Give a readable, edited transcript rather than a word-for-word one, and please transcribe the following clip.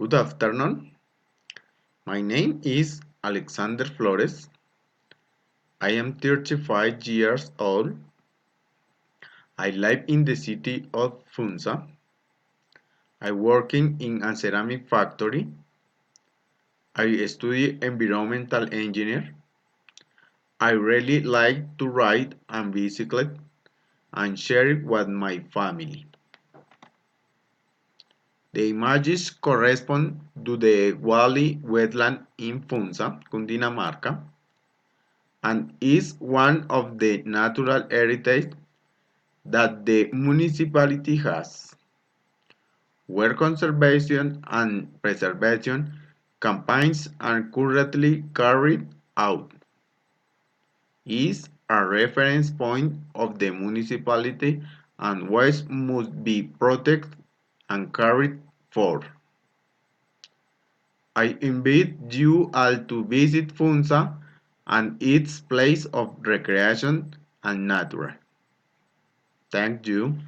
Good afternoon. My name is Alexander Flores. I am 35 years old. I live in the city of Funza. I working in a ceramic factory. I study environmental engineer. I really like to ride a bicycle and share it with my family. The images correspond to the Wally wetland in Funza, Cundinamarca, and is one of the natural heritage that the municipality has, where conservation and preservation campaigns are currently carried out, is a reference point of the municipality and waste must be protected and carried forward. I invite you all to visit Funza and its place of recreation and nature. Thank you.